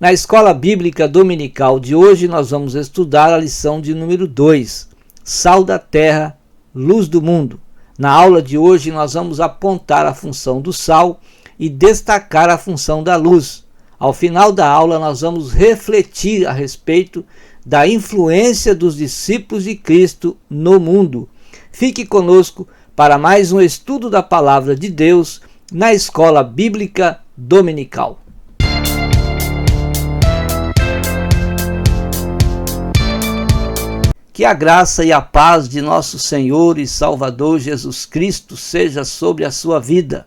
Na escola bíblica dominical de hoje, nós vamos estudar a lição de número 2, Sal da Terra, Luz do Mundo. Na aula de hoje, nós vamos apontar a função do sal e destacar a função da luz. Ao final da aula, nós vamos refletir a respeito da influência dos discípulos de Cristo no mundo. Fique conosco para mais um estudo da Palavra de Deus na escola bíblica dominical. Que a graça e a paz de nosso Senhor e Salvador Jesus Cristo seja sobre a sua vida.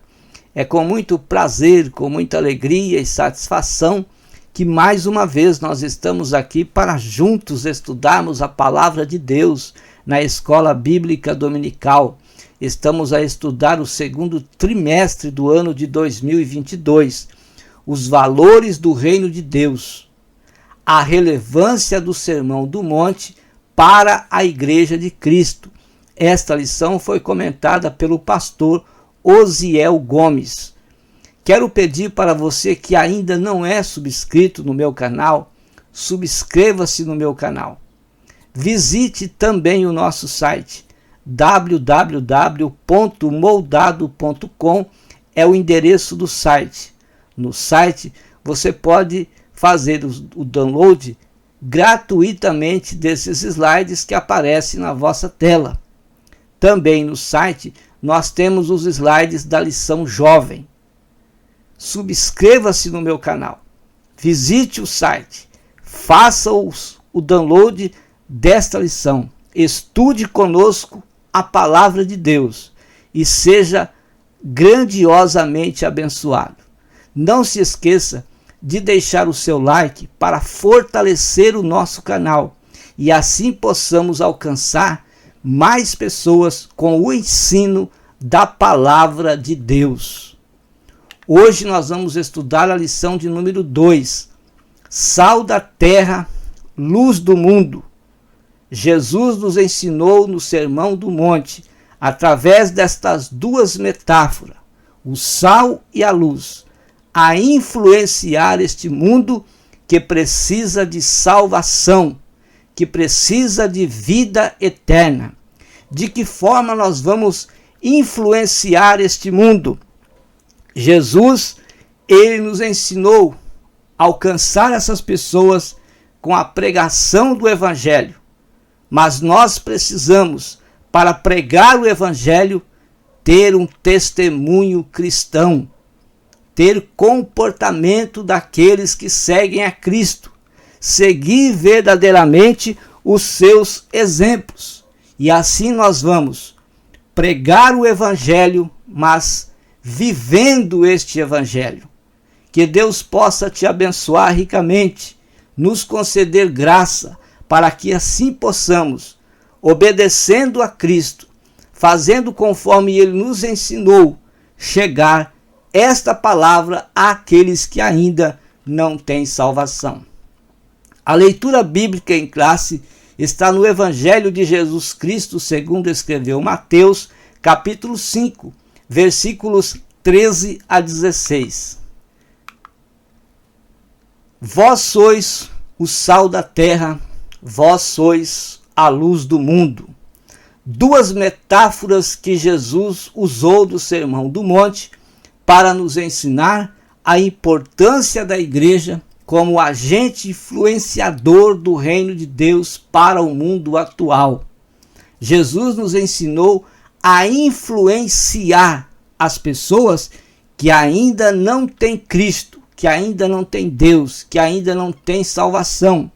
É com muito prazer, com muita alegria e satisfação que mais uma vez nós estamos aqui para juntos estudarmos a Palavra de Deus na escola bíblica dominical. Estamos a estudar o segundo trimestre do ano de 2022, os valores do reino de Deus, a relevância do Sermão do Monte para a Igreja de Cristo. Esta lição foi comentada pelo pastor Osiel Gomes. Quero pedir para você que ainda não é subscrito no meu canal, subscreva-se no meu canal. Visite também o nosso site, www.moldado.com é o endereço do site. No site você pode fazer o download gratuitamente desses slides que aparecem na vossa tela. Também no site nós temos os slides da lição jovem. Subscreva-se no meu canal, visite o site, faça o download desta lição, estude conosco a Palavra de Deus e seja grandiosamente abençoado. Não se esqueça de deixar o seu like para fortalecer o nosso canal e assim possamos alcançar mais pessoas com o ensino da Palavra de Deus. Hoje nós vamos estudar a lição de número 2, Sal da Terra, Luz do Mundo. Jesus nos ensinou no Sermão do Monte, através destas duas metáforas, o sal e a luz, a influenciar este mundo que precisa de salvação, que precisa de vida eterna. De que forma nós vamos influenciar este mundo? Jesus, ele nos ensinou a alcançar essas pessoas com a pregação do Evangelho. Mas nós precisamos, para pregar o Evangelho, ter um testemunho cristão, ter comportamento daqueles que seguem a Cristo, seguir verdadeiramente os seus exemplos. E assim nós vamos pregar o Evangelho, mas vivendo este Evangelho. Que Deus possa te abençoar ricamente, nos conceder graça, para que assim possamos, obedecendo a Cristo, fazendo conforme Ele nos ensinou, chegar esta palavra àqueles que ainda não têm salvação. A leitura bíblica em classe está no Evangelho de Jesus Cristo, segundo escreveu Mateus, capítulo 5, versículos 13 a 16. Vós sois o sal da terra, vós sois a luz do mundo. Duas metáforas que Jesus usou do Sermão do Monte para nos ensinar a importância da igreja como agente influenciador do reino de Deus para o mundo atual. Jesus nos ensinou a influenciar as pessoas que ainda não têm Cristo, que ainda não têm Deus, que ainda não têm salvação.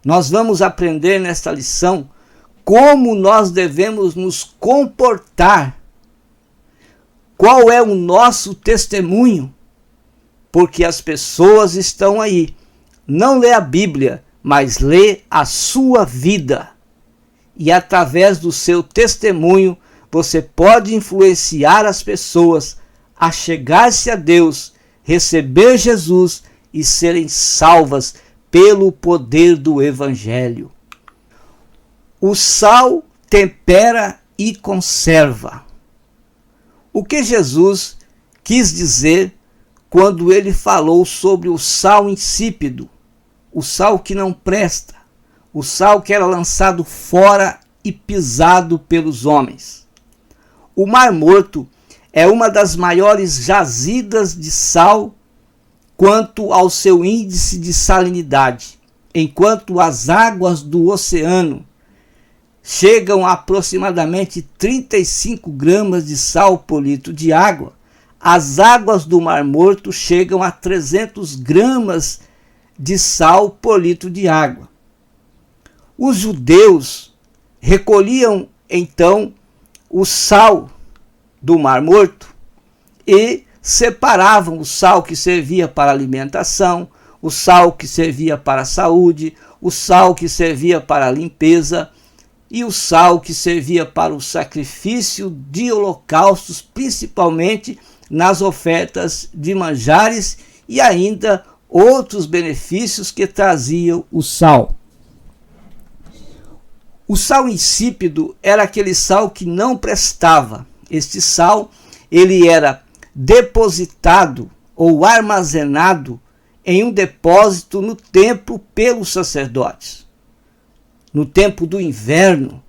Nós vamos aprender nesta lição como nós devemos nos comportar, qual é o nosso testemunho, porque as pessoas estão aí, não lê a Bíblia, mas lê a sua vida. E através do seu testemunho, você pode influenciar as pessoas a chegar-se a Deus, receber Jesus e serem salvas pelo poder do Evangelho. O sal tempera e conserva. O que Jesus quis dizer quando ele falou sobre o sal insípido, o sal que não presta, o sal que era lançado fora e pisado pelos homens. O Mar Morto é uma das maiores jazidas de sal quanto ao seu índice de salinidade, enquanto as águas do oceano chegam a aproximadamente 35 gramas de sal por litro de água. As águas do Mar Morto chegam a 300 gramas de sal por litro de água. Os judeus recolhiam então o sal do Mar Morto e separavam o sal que servia para alimentação, o sal que servia para a saúde, o sal que servia para a limpeza e o sal que servia para o sacrifício de holocaustos, principalmente nas ofertas de manjares e ainda outros benefícios que traziam o sal. O sal insípido era aquele sal que não prestava. Este sal, ele era depositado ou armazenado em um depósito no templo pelos sacerdotes. No tempo do inverno,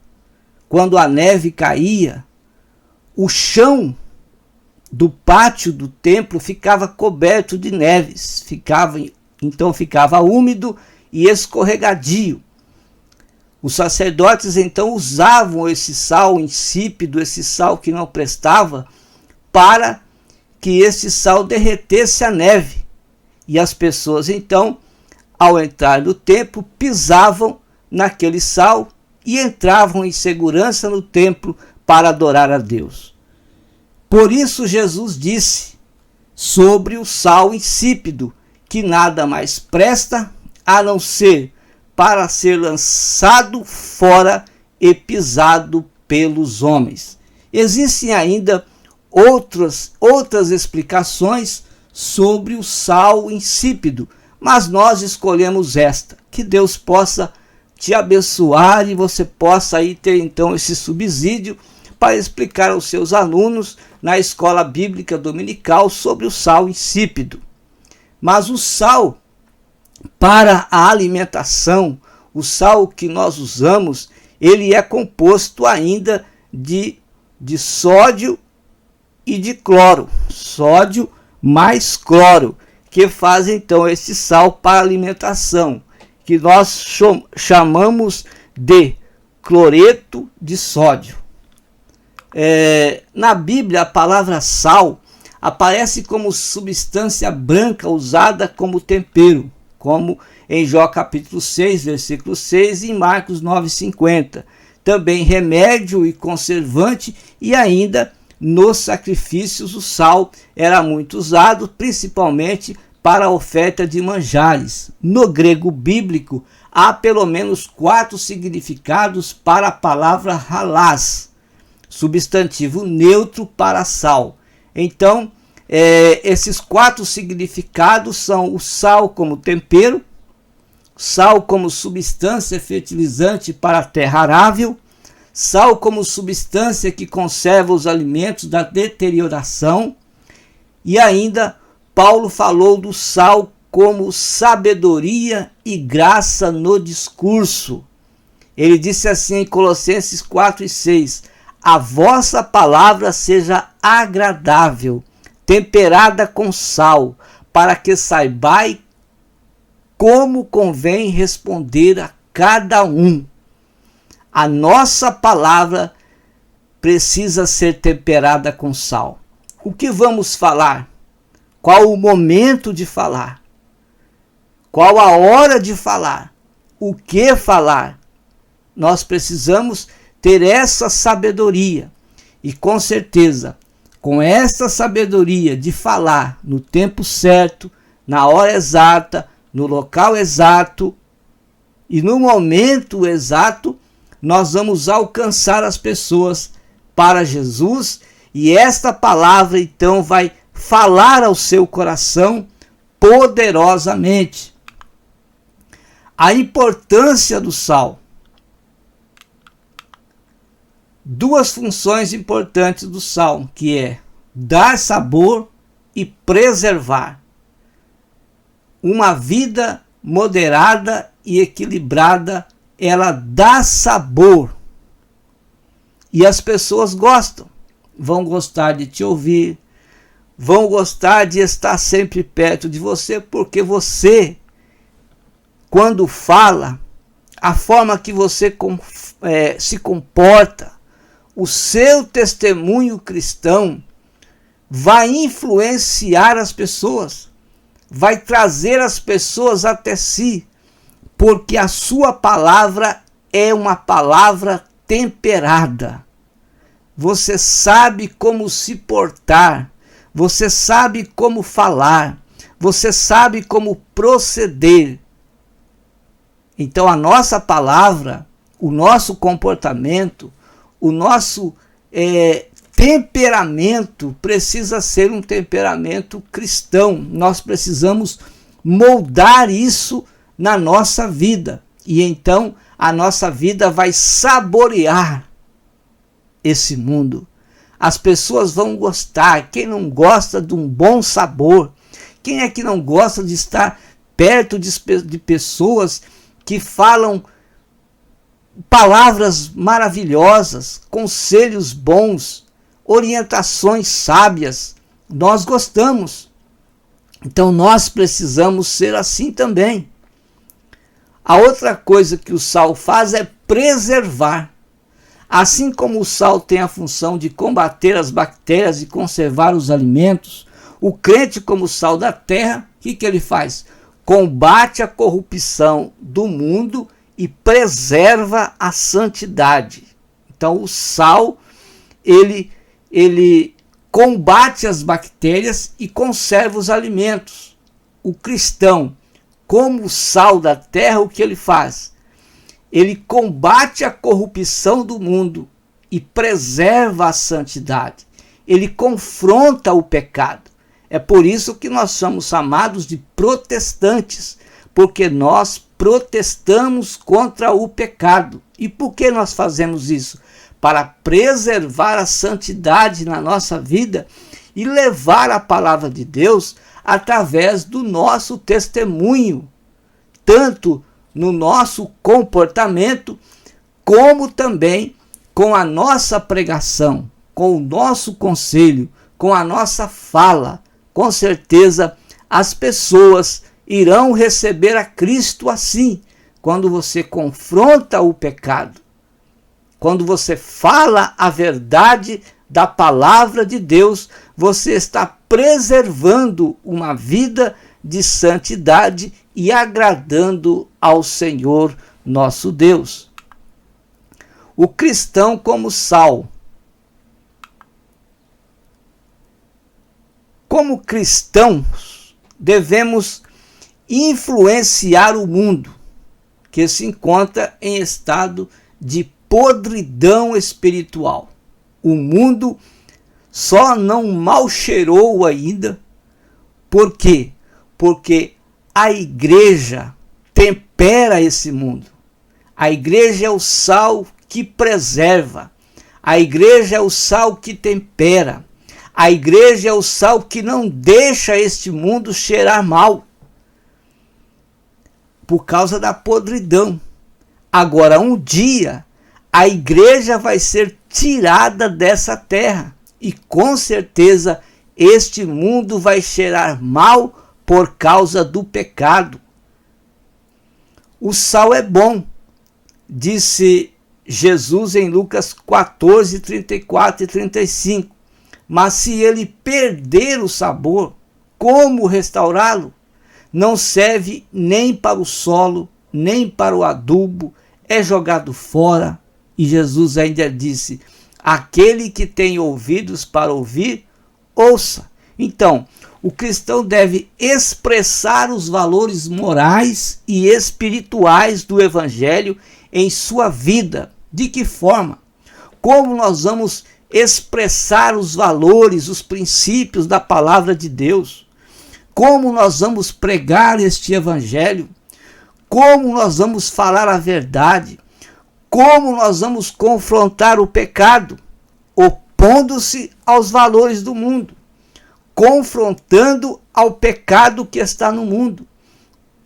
quando a neve caía, o chão do pátio do templo ficava coberto de neves, então ficava úmido e escorregadio. Os sacerdotes então usavam esse sal insípido, esse sal que não prestava, para que esse sal derretesse a neve. E as pessoas então, ao entrar no templo, pisavam naquele sal e entravam em segurança no templo para adorar a Deus. Por isso Jesus disse sobre o sal insípido, que nada mais presta a não ser para ser lançado fora e pisado pelos homens. Existem ainda outras explicações sobre o sal insípido, mas nós escolhemos esta. Que Deus possa te abençoar e você possa aí ter então esse subsídio para explicar aos seus alunos na escola bíblica dominical sobre o sal insípido. Mas o sal para a alimentação, o sal que nós usamos, ele é composto ainda de sódio e de cloro. Sódio mais cloro, que faz então esse sal para alimentação, que nós chamamos de cloreto de sódio. Na Bíblia, a palavra sal aparece como substância branca usada como tempero, como em Jó capítulo 6, versículo 6 e em Marcos 9,50. Também remédio e conservante, e ainda nos sacrifícios o sal era muito usado, principalmente para a oferta de manjares. No grego bíblico, há pelo menos 4 significados para a palavra halás, substantivo neutro para sal. Então, esses 4 significados são o sal como tempero, sal como substância fertilizante para a terra arável, sal como substância que conserva os alimentos da deterioração, e ainda Paulo falou do sal como sabedoria e graça no discurso. Ele disse assim em Colossenses 4:6: a vossa palavra seja agradável, temperada com sal, para que saibais como convém responder a cada um. A nossa palavra precisa ser temperada com sal. O que vamos falar? Qual o momento de falar? Qual a hora de falar? O que falar? Nós precisamos ter essa sabedoria. E com certeza, com essa sabedoria de falar no tempo certo, na hora exata, no local exato e no momento exato, nós vamos alcançar as pessoas para Jesus, e esta palavra então vai falar ao seu coração poderosamente. A importância do sal. 2 funções importantes do sal, que é dar sabor e preservar. Uma vida moderada e equilibrada, ela dá sabor. E as pessoas gostam, vão gostar de te ouvir, vão gostar de estar sempre perto de você, porque você, quando fala, a forma que você se comporta, o seu testemunho cristão vai influenciar as pessoas, vai trazer as pessoas até si, porque a sua palavra é uma palavra temperada. Você sabe como se portar, você sabe como falar, você sabe como proceder. Então a nossa palavra, o nosso comportamento, o nosso temperamento precisa ser um temperamento cristão. Nós precisamos moldar isso na nossa vida. E então a nossa vida vai saborear esse mundo. As pessoas vão gostar. Quem não gosta de um bom sabor? Quem é que não gosta de estar perto de pessoas que falam palavras maravilhosas, conselhos bons, orientações sábias? Nós gostamos. Então nós precisamos ser assim também. A outra coisa que o sal faz é preservar. Assim como o sal tem a função de combater as bactérias e conservar os alimentos, o crente, como sal da terra, o que ele faz? Combate a corrupção do mundo e preserva a santidade. Então o sal, ele combate as bactérias e conserva os alimentos. O cristão, como sal da terra, o que ele faz? Ele combate a corrupção do mundo e preserva a santidade. Ele confronta o pecado. É por isso que nós somos chamados de protestantes, porque nós protestamos contra o pecado. E por que nós fazemos isso? Para preservar a santidade na nossa vida e levar a palavra de Deus através do nosso testemunho, tanto no nosso comportamento, como também com a nossa pregação, com o nosso conselho, com a nossa fala. Com certeza as pessoas irão receber a Cristo assim, quando você confronta o pecado, quando você fala a verdade da palavra de Deus, você está preservando uma vida de santidade e agradando ao Senhor nosso Deus. O cristão como sal. Como cristãos, devemos influenciar o mundo que se encontra em estado de podridão espiritual. O mundo só não mal cheirou ainda. Por quê? Porque a igreja tempera esse mundo. A igreja é o sal que preserva. A igreja é o sal que tempera. A igreja é o sal que não deixa este mundo cheirar mal, por causa da podridão. Agora, um dia, a igreja vai ser tirada dessa terra. E com certeza, este mundo vai cheirar mal por causa do pecado. O sal é bom, disse Jesus em Lucas 14, 34 e 35. Mas se ele perder o sabor, como restaurá-lo? Não serve nem para o solo, nem para o adubo, é jogado fora. E Jesus ainda disse: aquele que tem ouvidos para ouvir, ouça. Então, o cristão deve expressar os valores morais e espirituais do Evangelho em sua vida. De que forma? Como nós vamos expressar os valores, os princípios da palavra de Deus? Como nós vamos pregar este Evangelho? Como nós vamos falar a verdade? Como nós vamos confrontar o pecado? Opondo-se aos valores do mundo, confrontando ao pecado que está no mundo.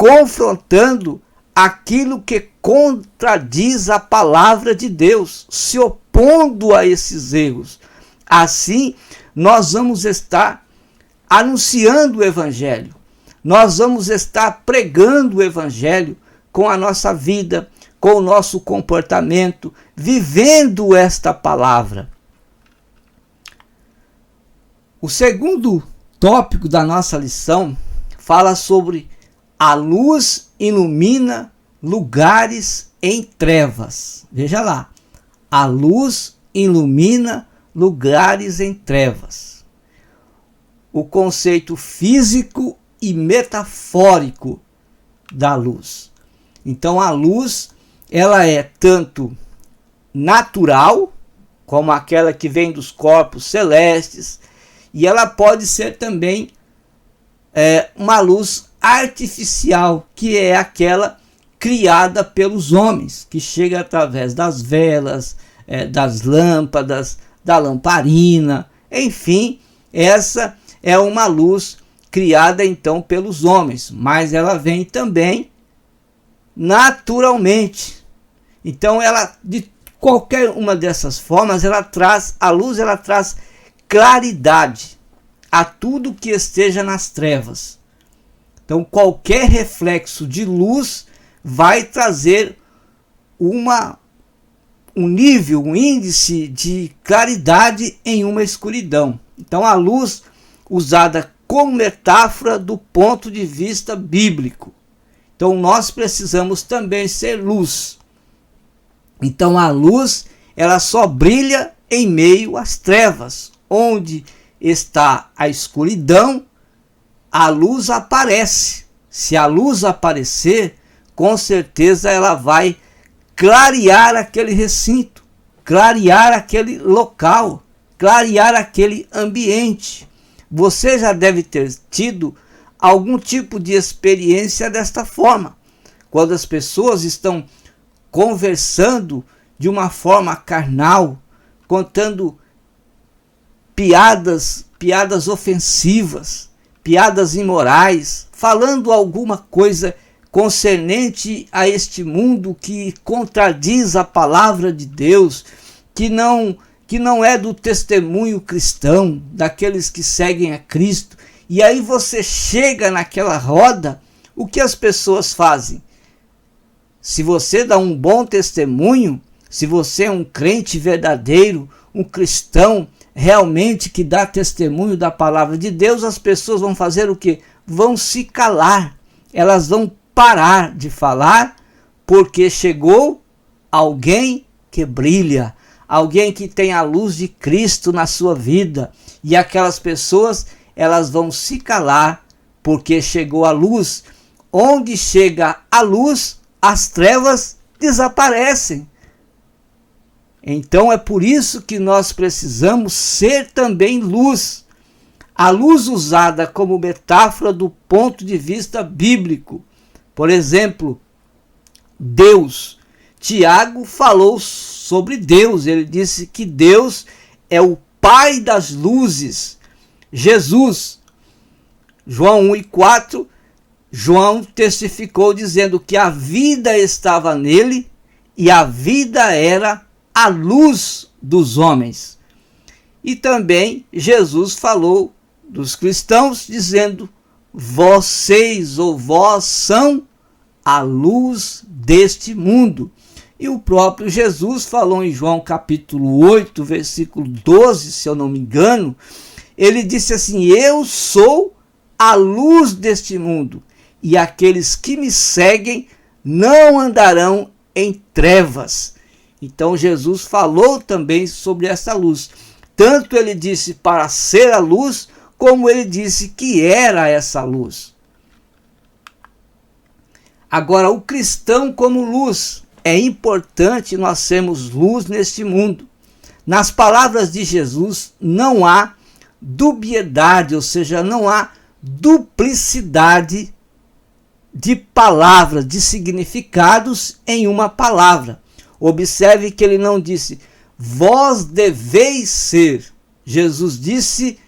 confrontando aquilo que contradiz a palavra de Deus, se opondo a esses erros. Assim, nós vamos estar anunciando o Evangelho, nós vamos estar pregando o Evangelho com a nossa vida, com o nosso comportamento, vivendo esta palavra. O segundo tópico da nossa lição fala sobre a luz ilumina lugares em trevas. Veja lá, a luz ilumina lugares em trevas. O conceito físico e metafórico da luz. Então a luz, ela é tanto natural, como aquela que vem dos corpos celestes, e ela pode ser também uma luz artificial, que é aquela criada pelos homens, que chega através das velas, das lâmpadas, da lamparina, enfim, essa é uma luz criada então pelos homens, mas ela vem também naturalmente. Então ela, de qualquer uma dessas formas, a luz traz claridade a tudo que esteja nas trevas. Então qualquer reflexo de luz vai trazer um nível, um índice de claridade em uma escuridão. Então a luz usada como metáfora do ponto de vista bíblico. Então nós precisamos também ser luz. Então a luz, ela só brilha em meio às trevas. Onde está a escuridão, a luz aparece. Se a luz aparecer, com certeza ela vai clarear aquele recinto, clarear aquele local, clarear aquele ambiente. Você já deve ter tido algum tipo de experiência desta forma, quando as pessoas estão conversando de uma forma carnal, contando piadas ofensivas, piadas imorais, falando alguma coisa concernente a este mundo que contradiz a palavra de Deus, que não é do testemunho cristão, daqueles que seguem a Cristo. E aí você chega naquela roda, o que as pessoas fazem? Se você dá um bom testemunho, se você é um crente verdadeiro, um cristão realmente que dá testemunho da palavra de Deus, as pessoas vão fazer o quê? Vão se calar, elas vão parar de falar, porque chegou alguém que brilha, alguém que tem a luz de Cristo na sua vida, e aquelas pessoas, elas vão se calar, porque chegou a luz. Onde chega a luz, as trevas desaparecem. Então é por isso que nós precisamos ser também luz. A luz usada como metáfora do ponto de vista bíblico. Por exemplo, Deus. Tiago falou sobre Deus. Ele disse que Deus é o Pai das luzes. Jesus, João 1:4, João testificou dizendo que a vida estava nele e a vida era a luz dos homens. E também Jesus falou dos cristãos dizendo: vocês ou vós são a luz deste mundo. E o próprio Jesus falou em João capítulo 8, versículo 12, se eu não me engano, ele disse assim: eu sou a luz deste mundo, e aqueles que me seguem não andarão em trevas. Então Jesus falou também sobre essa luz. Tanto ele disse para ser a luz, como ele disse que era essa luz. Agora, o cristão como luz, é importante nós sermos luz neste mundo. Nas palavras de Jesus não há dubiedade, ou seja, não há duplicidade de palavras, de significados em uma palavra. Observe que ele não disse, vós deveis ser. Jesus disse,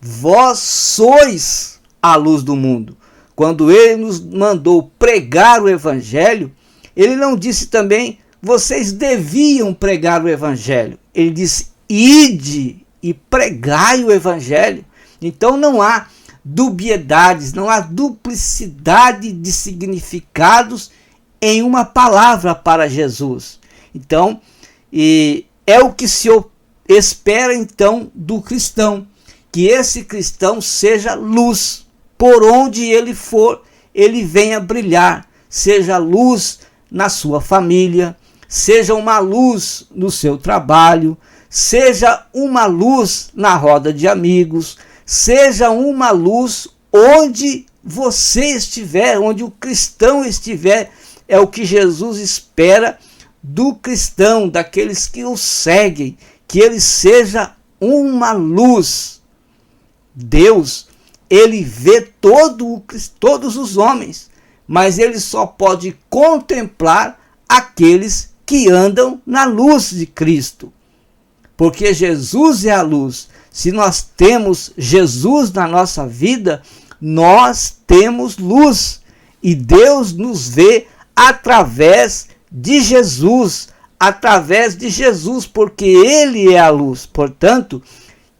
vós sois a luz do mundo. quando ele nos mandou pregar o evangelho, ele não disse também, vocês deviam pregar o evangelho. Ele disse, ide e pregai o evangelho. Então não há dubiedades, não há duplicidade de significados em uma palavra para Jesus. Então, é o que se espera então do cristão, que esse cristão seja luz, por onde ele for, ele venha brilhar, seja luz na sua família, seja uma luz no seu trabalho, seja uma luz na roda de amigos, seja uma luz onde você estiver, onde o cristão estiver. É o que Jesus espera do cristão, daqueles que o seguem, que ele seja uma luz. Deus, ele vê todos os homens, mas ele só pode contemplar aqueles que andam na luz de Cristo. Porque Jesus é a luz. Se nós temos Jesus na nossa vida, nós temos luz. E Deus nos vê através de Jesus, porque ele é a luz. Portanto,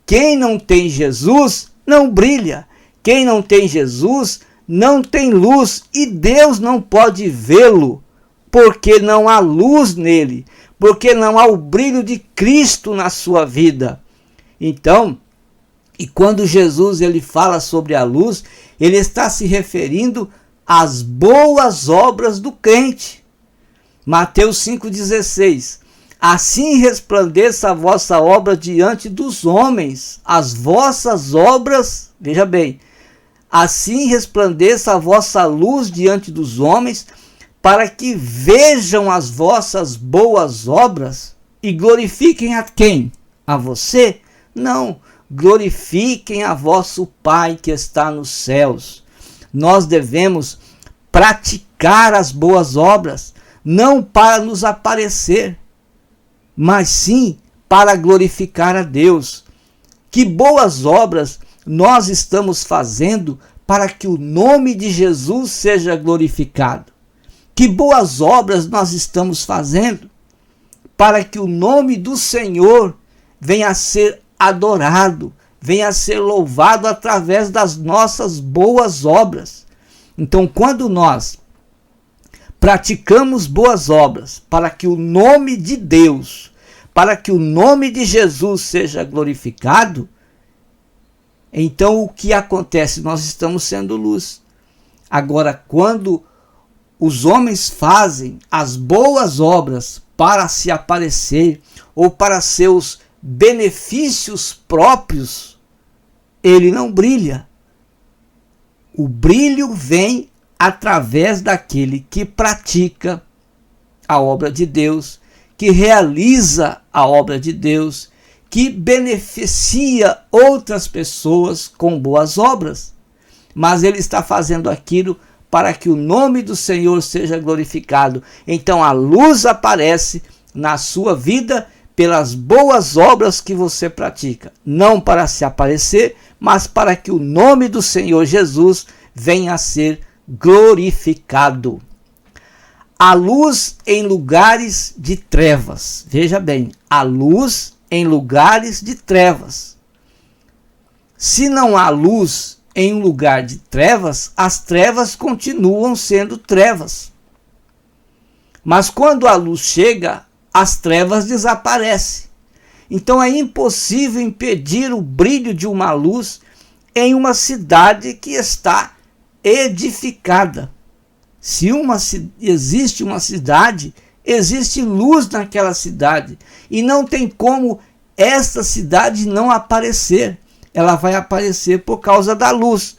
quem não tem Jesus não brilha. Quem não tem Jesus não tem luz, e Deus não pode vê-lo, porque não há luz nele, porque não há o brilho de Cristo na sua vida. Então, e quando Jesus ele fala sobre a luz, ele está se referindo às boas obras do crente. Mateus 5,16. Assim resplandeça a vossa obra diante dos homens, as vossas obras, veja bem, assim resplandeça a vossa luz diante dos homens, para que vejam as vossas boas obras e glorifiquem a quem? A você? Não, glorifiquem a vosso Pai que está nos céus. Nós devemos praticar as boas obras, não para nos aparecer, mas sim para glorificar a Deus. Que boas obras nós estamos fazendo para que o nome de Jesus seja glorificado? Que boas obras nós estamos fazendo para que o nome do Senhor venha a ser adorado, venha a ser louvado através das nossas boas obras. Então, quando nós praticamos boas obras para que o nome de Deus, para que o nome de Jesus seja glorificado, então o que acontece? Nós estamos sendo luz. Agora, quando os homens fazem as boas obras para se aparecer ou para seus benefícios próprios, ele não brilha. O brilho vem através daquele que pratica a obra de Deus, que realiza a obra de Deus, que beneficia outras pessoas com boas obras. Mas ele está fazendo aquilo para que o nome do Senhor seja glorificado. Então a luz aparece na sua vida pelas boas obras que você pratica, não para se aparecer, mas para que o nome do Senhor Jesus venha a ser glorificado. A luz em lugares de trevas. Veja bem, a luz em lugares de trevas. Se não há luz em um lugar de trevas, as trevas continuam sendo trevas. Mas quando a luz chega, as trevas desaparecem. Então é impossível impedir o brilho de uma luz em uma cidade que está edificada. Se existe uma cidade, existe luz naquela cidade. E não tem como esta cidade não aparecer. Ela vai aparecer por causa da luz.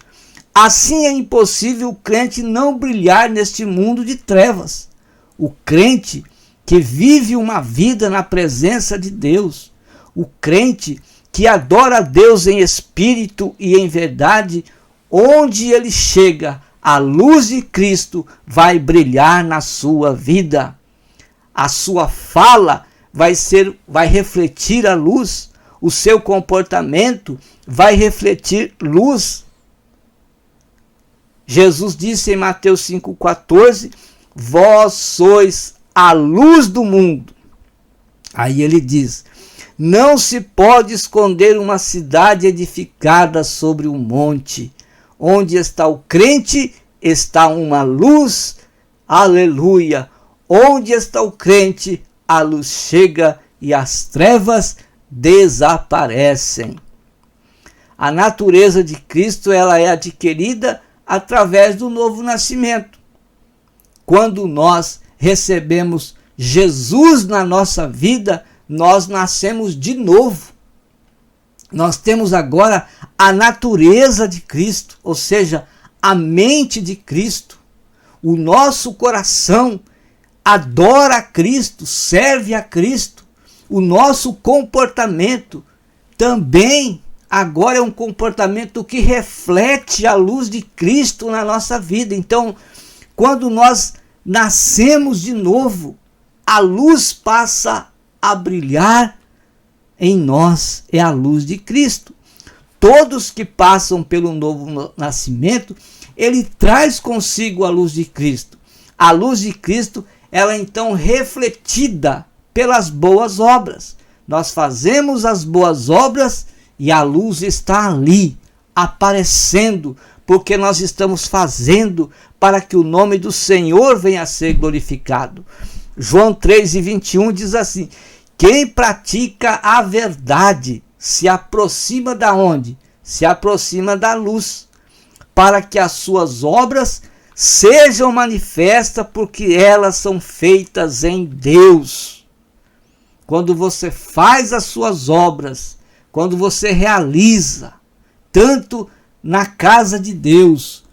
Assim é impossível o crente não brilhar neste mundo de trevas. O crente que vive uma vida na presença de Deus, o crente que adora a Deus em espírito e em verdade, onde ele chega, a luz de Cristo vai brilhar na sua vida. A sua fala vai refletir a luz, o seu comportamento vai refletir luz. Jesus disse em Mateus 5,14: vós sois a luz do mundo. Aí ele diz: não se pode esconder uma cidade edificada sobre um monte. Onde está o crente, está uma luz. Aleluia! Onde está o crente, a luz chega e as trevas desaparecem. A natureza de Cristo, ela é adquirida através do novo nascimento. Quando nós recebemos Jesus na nossa vida, nós nascemos de novo. Nós temos agora a natureza de Cristo, ou seja, a mente de Cristo. O nosso coração adora a Cristo, serve a Cristo. O nosso comportamento também agora é um comportamento que reflete a luz de Cristo na nossa vida. Então, quando nós nascemos de novo, a luz passa a brilhar em nós, é a luz de Cristo. Todos que passam pelo novo nascimento, ele traz consigo a luz de Cristo. A luz de Cristo, ela é então refletida pelas boas obras. Nós fazemos as boas obras e a luz está ali, aparecendo, porque nós estamos fazendo para que o nome do Senhor venha a ser glorificado. João 3,21 diz assim: quem pratica a verdade se aproxima da onde? Se aproxima da luz, para que as suas obras sejam manifestas, porque elas são feitas em Deus. Quando você faz as suas obras, quando você realiza, tanto na casa de Deus,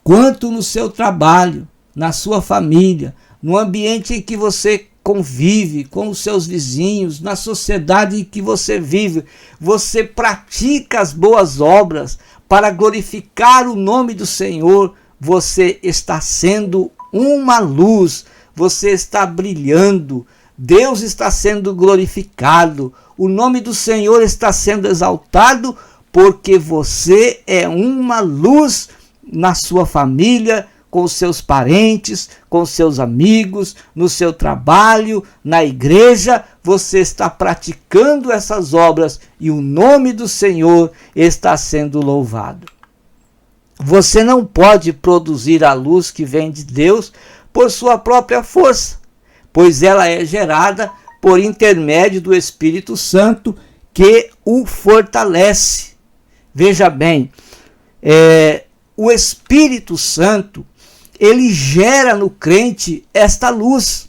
quanto no seu trabalho, na sua família, no ambiente em que você convive com os seus vizinhos, na sociedade em que você vive, você pratica as boas obras para glorificar o nome do Senhor, você está sendo uma luz, você está brilhando, Deus está sendo glorificado, o nome do Senhor está sendo exaltado, porque você é uma luz na sua família, com os seus parentes, com os seus amigos, no seu trabalho, na igreja, você está praticando essas obras e o nome do Senhor está sendo louvado. Você não pode produzir a luz que vem de Deus por sua própria força, pois ela é gerada por intermédio do Espírito Santo que o fortalece. Veja bem, o Espírito Santo, ele gera no crente esta luz.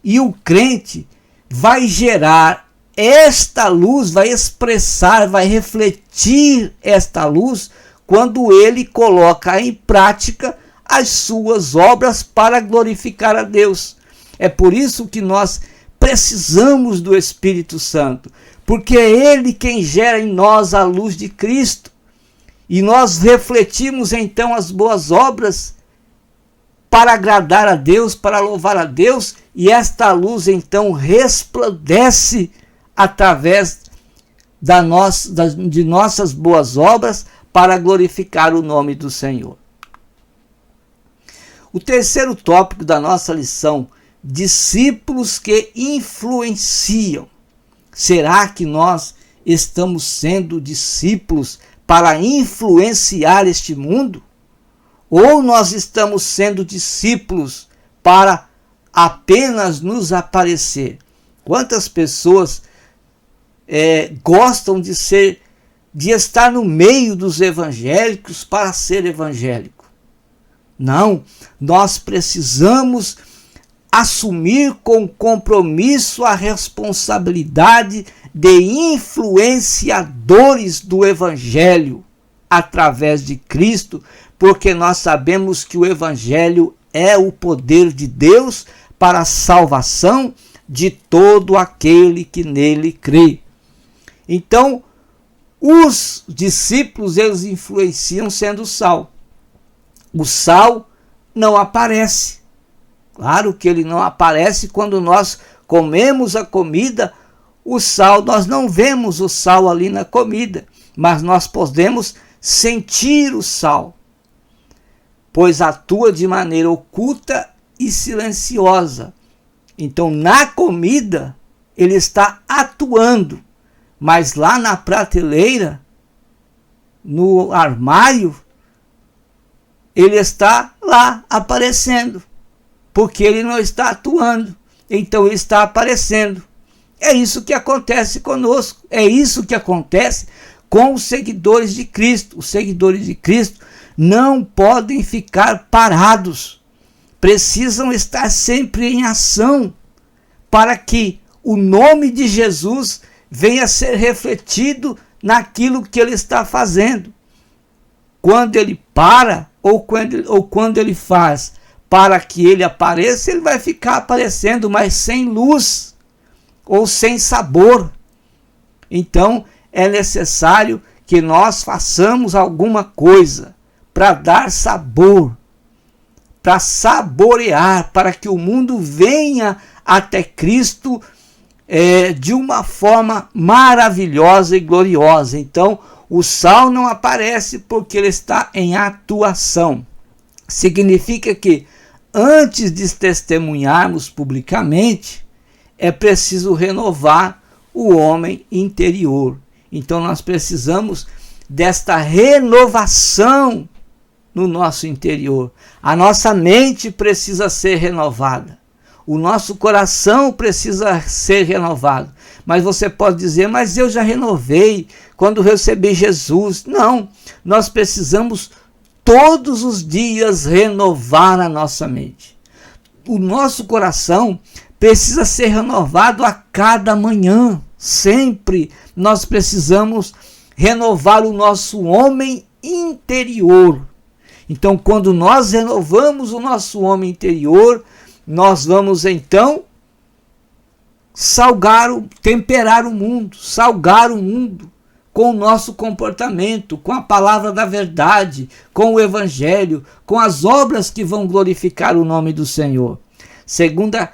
E o crente vai gerar esta luz, vai expressar, vai refletir esta luz quando ele coloca em prática as suas obras para glorificar a Deus. É por isso que nós precisamos do Espírito Santo, porque é ele quem gera em nós a luz de Cristo. E nós refletimos então as boas obras para agradar a Deus, para louvar a Deus, e esta luz então resplandece através de nossas boas obras para glorificar o nome do Senhor. O terceiro tópico da nossa lição: discípulos que influenciam. Será que nós estamos sendo discípulos para influenciar este mundo? Ou nós estamos sendo discípulos para apenas nos aparecer? Quantas pessoas gostam de estar no meio dos evangélicos para ser evangélico? Não, nós precisamos assumir com compromisso a responsabilidade de influenciadores do Evangelho através de Cristo, porque nós sabemos que o Evangelho é o poder de Deus para a salvação de todo aquele que nele crê. Então, os discípulos, eles influenciam sendo sal. O sal não aparece. Claro que ele não aparece quando nós comemos a comida. O sal, nós não vemos o sal ali na comida, mas nós podemos sentir o sal. pois atua de maneira oculta e silenciosa. Então, na comida, ele está atuando, mas lá na prateleira, no armário, ele está lá aparecendo, porque ele não está atuando, então ele está aparecendo. É isso que acontece conosco, é isso que acontece com os seguidores de Cristo. Os seguidores de Cristo não podem ficar parados, precisam estar sempre em ação, para que o nome de Jesus venha a ser refletido naquilo que ele está fazendo. Quando ele para, ou quando ele faz para que ele apareça, ele vai ficar aparecendo, mas sem luz ou sem sabor. Então é necessário que nós façamos alguma coisa para dar sabor, para saborear, para que o mundo venha até Cristo de uma forma maravilhosa e gloriosa. Então, o sal não aparece porque ele está em atuação. Significa que antes de testemunharmos publicamente, é preciso renovar o homem interior. Então, nós precisamos desta renovação no nosso interior. A nossa mente precisa ser renovada. O nosso coração precisa ser renovado. Mas você pode dizer, mas eu já renovei quando recebi Jesus. Não, nós precisamos todos os dias renovar a nossa mente. O nosso coração precisa ser renovado a cada manhã. Sempre nós precisamos renovar o nosso homem interior. Então, quando nós renovamos o nosso homem interior, nós vamos então temperar o mundo, salgar o mundo com o nosso comportamento, com a palavra da verdade, com o evangelho, com as obras que vão glorificar o nome do Senhor. Segunda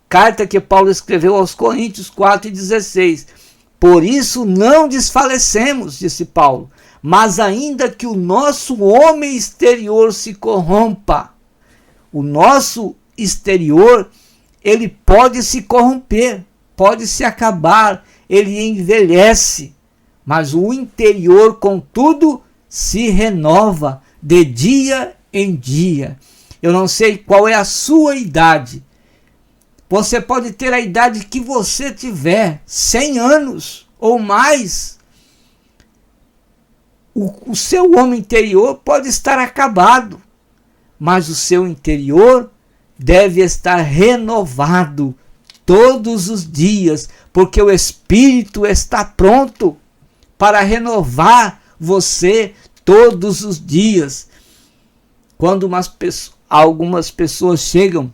carta que Paulo escreveu aos Coríntios 4:16. Por isso não desfalecemos, disse Paulo, mas ainda que o nosso homem exterior se corrompa. O nosso exterior, ele pode se corromper, pode se acabar, ele envelhece, mas o interior, contudo, se renova de dia em dia. Eu não sei qual é a sua idade. Você pode ter a idade que você tiver, 100 anos ou mais. O seu homem interior pode estar acabado, mas o seu interior deve estar renovado todos os dias, porque o Espírito está pronto para renovar você todos os dias. Quando algumas pessoas chegam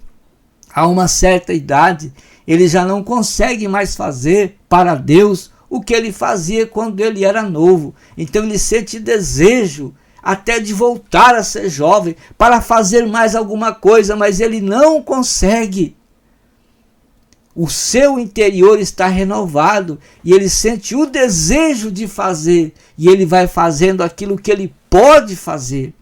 a uma certa idade, ele já não consegue mais fazer para Deus o que ele fazia quando ele era novo. Então ele sente desejo até de voltar a ser jovem para fazer mais alguma coisa, mas ele não consegue. O seu interior está renovado e ele sente o desejo de fazer, e ele vai fazendo aquilo que ele pode fazer.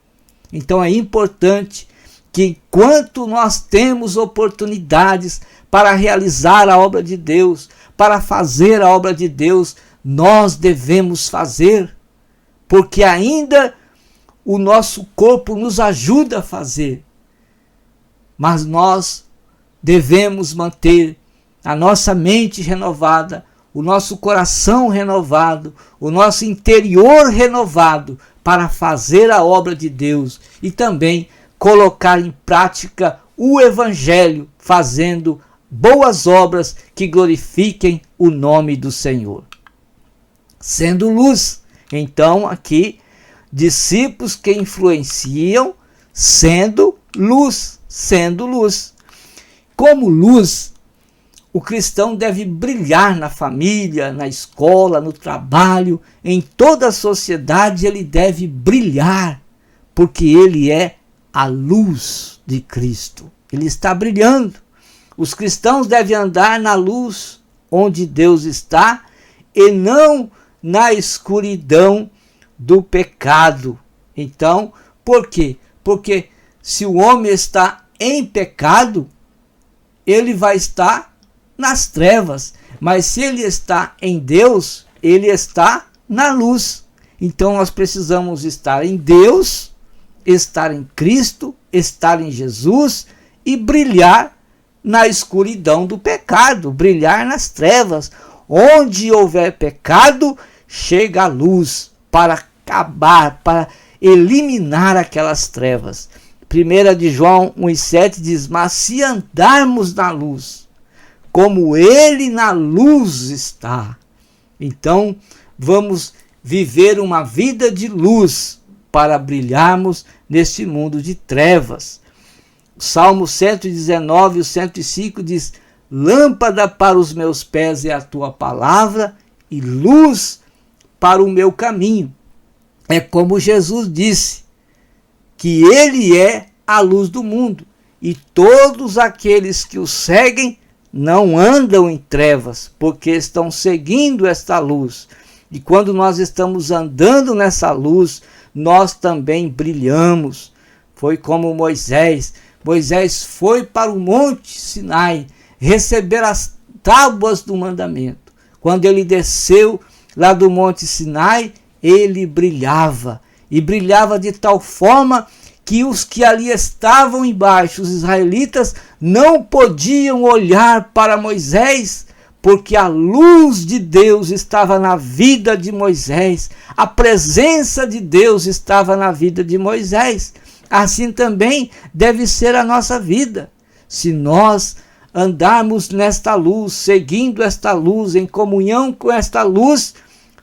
Então é importante que, enquanto nós temos oportunidades para realizar a obra de Deus, para fazer a obra de Deus, nós devemos fazer, porque ainda o nosso corpo nos ajuda a fazer, mas nós devemos manter a nossa mente renovada, o nosso coração renovado, o nosso interior renovado para fazer a obra de Deus e também colocar em prática o Evangelho, fazendo boas obras que glorifiquem o nome do Senhor. Sendo luz, então aqui, discípulos que influenciam, sendo luz. Como luz, o cristão deve brilhar na família, na escola, no trabalho, em toda a sociedade ele deve brilhar, porque ele é a luz de Cristo. Ele está brilhando. Os cristãos devem andar na luz onde Deus está e não na escuridão do pecado. Então, por quê? Porque se o homem está em pecado, ele vai estar nas trevas. Mas se ele está em Deus, ele está na luz. Então nós precisamos estar em Deus, estar em Cristo, estar em Jesus e brilhar na escuridão do pecado, brilhar nas trevas. Onde houver pecado, chega a luz para acabar, para eliminar aquelas trevas. 1 de João 1,7 diz: mas se andarmos na luz, como ele na luz está, então vamos viver uma vida de luz para brilharmos neste mundo de trevas. O Salmo 119, o 105 diz: lâmpada para os meus pés é a tua palavra e luz para o meu caminho. É como Jesus disse, que ele é a luz do mundo, e todos aqueles que o seguem não andam em trevas, porque estão seguindo esta luz. E quando nós estamos andando nessa luz, nós também brilhamos. Foi como Moisés. Moisés foi para o Monte Sinai receber as tábuas do mandamento. Quando ele desceu lá do Monte Sinai, ele brilhava. E brilhava de tal forma que os que ali estavam embaixo, os israelitas, não podiam olhar para Moisés, porque a luz de Deus estava na vida de Moisés, a presença de Deus estava na vida de Moisés. Assim também deve ser a nossa vida. Se nós andarmos nesta luz, seguindo esta luz, em comunhão com esta luz,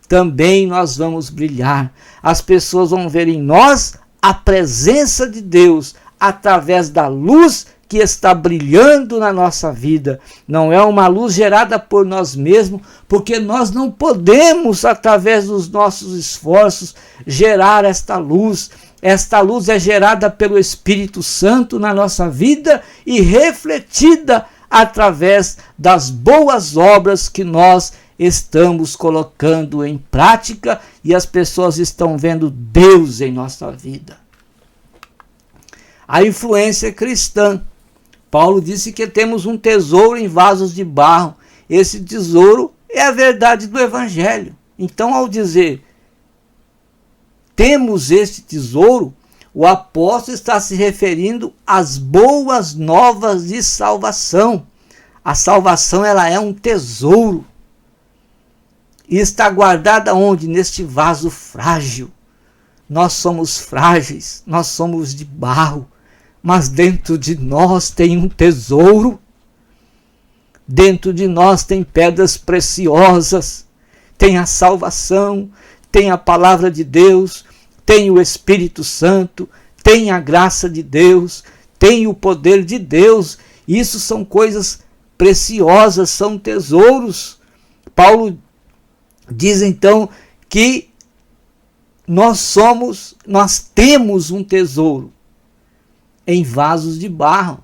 também nós vamos brilhar. As pessoas vão ver em nós a presença de Deus através da luz que está brilhando na nossa vida. Não é uma luz gerada por nós mesmos, porque nós não podemos, através dos nossos esforços, gerar esta luz. Esta luz é gerada pelo Espírito Santo na nossa vida e refletida através das boas obras que nós estamos colocando em prática, e as pessoas estão vendo Deus em nossa vida. A influência cristã. Paulo disse que temos um tesouro em vasos de barro. Esse tesouro é a verdade do Evangelho. Então, ao dizer temos este tesouro, o apóstolo está se referindo às boas novas de salvação. A salvação, ela é um tesouro. E está guardada onde? Neste vaso frágil. Nós somos frágeis, nós somos de barro, mas dentro de nós tem um tesouro. Dentro de nós tem pedras preciosas, tem a salvação, tem a palavra de Deus, tem o Espírito Santo, tem a graça de Deus, tem o poder de Deus. Isso são coisas preciosas, são tesouros. Paulo diz então que nós temos um tesouro em vasos de barro,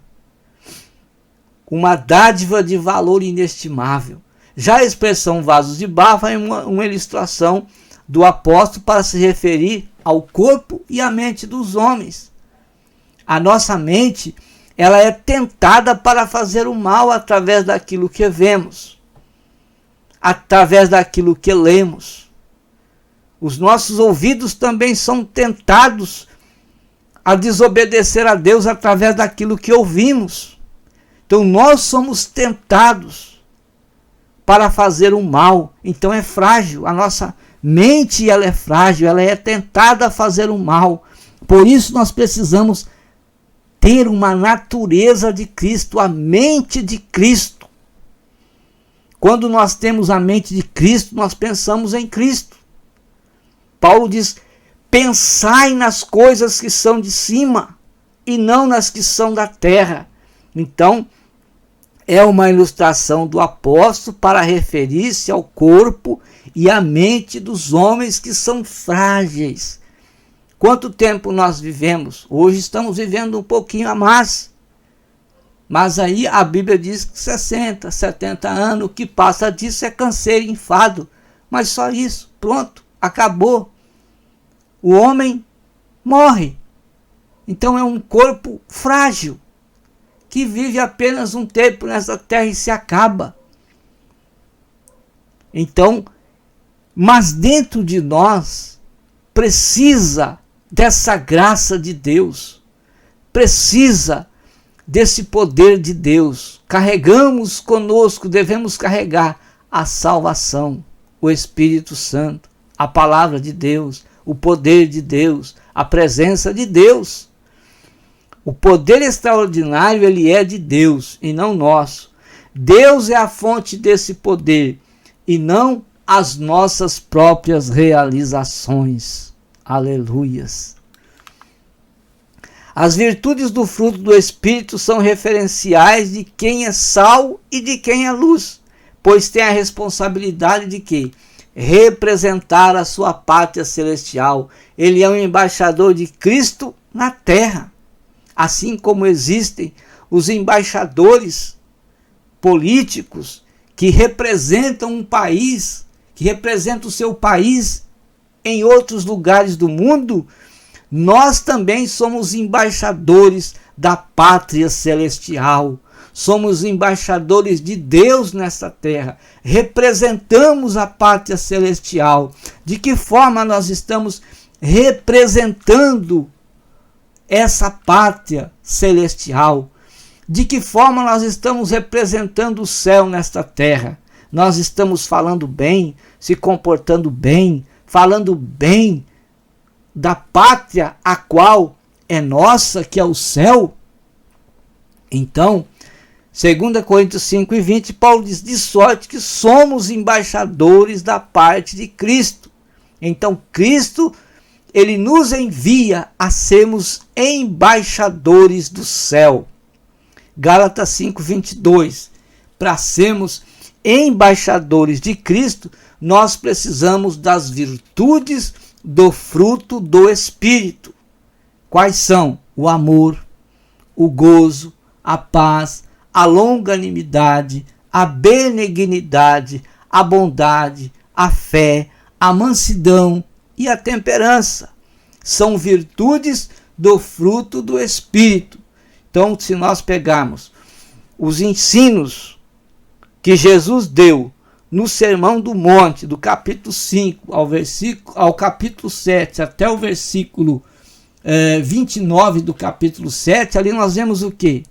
uma dádiva de valor inestimável. Já a expressão vasos de barro é uma ilustração do apóstolo para se referir ao corpo e à mente dos homens. A nossa mente, ela é tentada para fazer o mal através daquilo que vemos, através daquilo que lemos. Os nossos ouvidos também são tentados a desobedecer a Deus através daquilo que ouvimos. Então nós somos tentados para fazer o mal. Então é frágil, a nossa mente, ela é frágil, ela é tentada a fazer o mal. Por isso nós precisamos ter uma natureza de Cristo, a mente de Cristo. Quando nós temos a mente de Cristo, nós pensamos em Cristo. Paulo diz: pensai nas coisas que são de cima e não nas que são da terra. Então, é uma ilustração do apóstolo para referir-se ao corpo e à mente dos homens que são frágeis. Quanto tempo nós vivemos? Hoje estamos vivendo um pouquinho a mais. Mas aí a Bíblia diz que 60, 70 anos, o que passa disso é canseiro e enfado. Mas só isso, pronto, acabou. O homem morre. Então é um corpo frágil, que vive apenas um tempo nessa terra e se acaba. Então, mas dentro de nós precisa dessa graça de Deus, precisa desse poder de Deus. Carregamos conosco, devemos carregar a salvação, o Espírito Santo, a palavra de Deus, o poder de Deus, a presença de Deus. O poder extraordinário, ele é de Deus e não nosso. Deus é a fonte desse poder e não as nossas próprias realizações. Aleluias. As virtudes do fruto do Espírito são referenciais de quem é sal e de quem é luz, pois tem a responsabilidade de quê? Representar a sua pátria celestial. Ele é um embaixador de Cristo na terra. Assim como existem os embaixadores políticos que representam um país, que representam o seu país em outros lugares do mundo, nós também somos embaixadores da pátria celestial. Somos embaixadores de Deus nesta terra. Representamos a pátria celestial. De que forma nós estamos representando essa pátria celestial? De que forma nós estamos representando o céu nesta terra? Nós estamos falando bem, se comportando bem, falando bem da pátria a qual é nossa, que é o céu? Então, 2 Coríntios 5:20, Paulo diz, de sorte que somos embaixadores da parte de Cristo. Então, Cristo, ele nos envia a sermos embaixadores do céu. Gálatas 5:22, para sermos embaixadores de Cristo, nós precisamos das virtudes do fruto do Espírito. Quais são? O amor, o gozo, a paz, a longanimidade, a benignidade, a bondade, a fé, a mansidão e a temperança. São virtudes do fruto do Espírito. Então, se nós pegarmos os ensinos que Jesus deu no Sermão do Monte, do capítulo 5 ao capítulo 7, até o versículo 29 do capítulo 7, ali nós vemos o quê?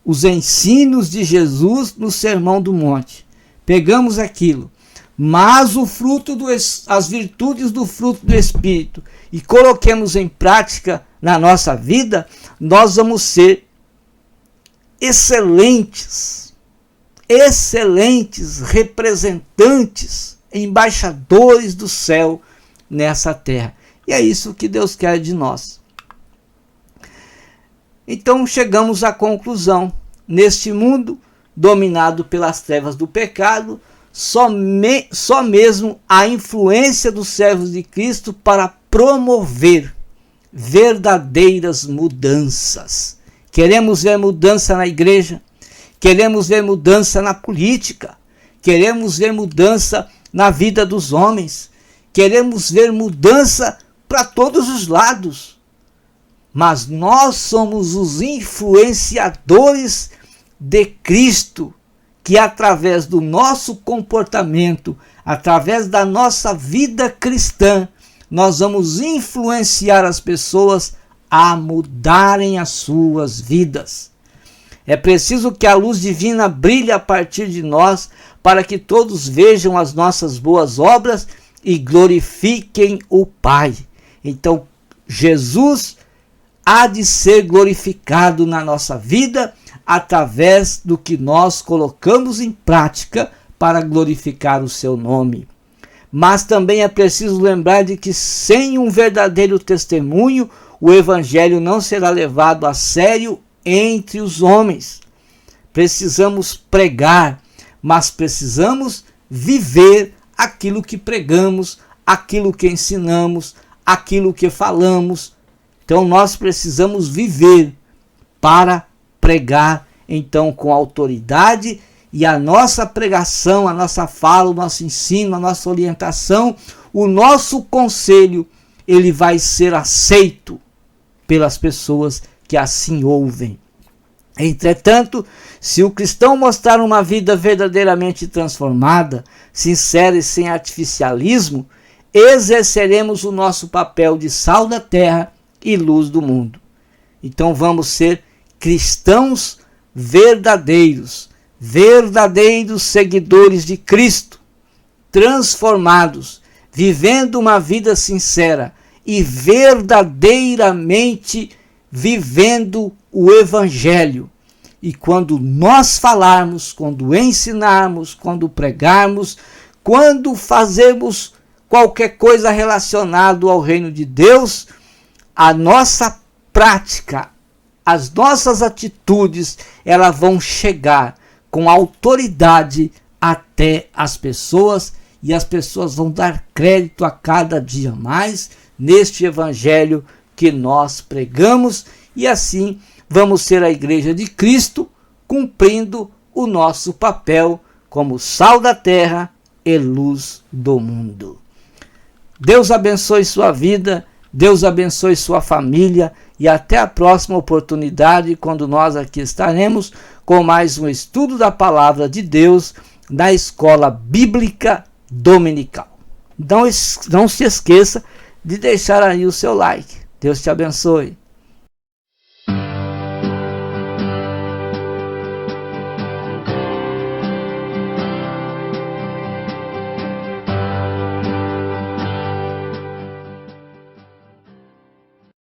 Os ensinos de Jesus no Sermão do Monte. Pegamos aquilo, mas o fruto as virtudes do fruto do Espírito, e coloquemos em prática na nossa vida, nós vamos ser excelentes representantes, embaixadores do céu nessa terra. E é isso que Deus quer de nós. Então chegamos à conclusão. Neste mundo dominado pelas trevas do pecado, só mesmo a influência dos servos de Cristo para promover verdadeiras mudanças. Queremos ver mudança na igreja, queremos ver mudança na política, queremos ver mudança na vida dos homens, queremos ver mudança para todos os lados. Mas nós somos os influenciadores de Cristo, que através do nosso comportamento, através da nossa vida cristã, nós vamos influenciar as pessoas a mudarem as suas vidas. É preciso que a luz divina brilhe a partir de nós, para que todos vejam as nossas boas obras e glorifiquem o Pai. Então, Jesus há de ser glorificado na nossa vida através do que nós colocamos em prática para glorificar o seu nome. Mas também é preciso lembrar de que sem um verdadeiro testemunho, o evangelho não será levado a sério entre os homens. Precisamos pregar, mas precisamos viver aquilo que pregamos, aquilo que ensinamos, aquilo que falamos. Então nós precisamos viver para pregar, então, com autoridade, e a nossa pregação, a nossa fala, o nosso ensino, a nossa orientação, o nosso conselho, ele vai ser aceito pelas pessoas que assim ouvem. Entretanto, se o cristão mostrar uma vida verdadeiramente transformada, sincera e sem artificialismo, exerceremos o nosso papel de sal da terra e luz do mundo. Então vamos ser cristãos verdadeiros, verdadeiros seguidores de Cristo, transformados, vivendo uma vida sincera e verdadeiramente vivendo o Evangelho. E quando nós falarmos, quando ensinarmos, quando pregarmos, quando fazermos qualquer coisa relacionada ao reino de Deus, a nossa prática, as nossas atitudes, elas vão chegar com autoridade até as pessoas, e as pessoas vão dar crédito a cada dia mais neste evangelho que nós pregamos, e assim vamos ser a igreja de Cristo, cumprindo o nosso papel como sal da terra e luz do mundo. Deus abençoe sua vida, Deus abençoe sua família, e até a próxima oportunidade, quando nós aqui estaremos com mais um estudo da palavra de Deus na Escola Bíblica Dominical. Não se esqueça de deixar aí o seu like. Deus te abençoe.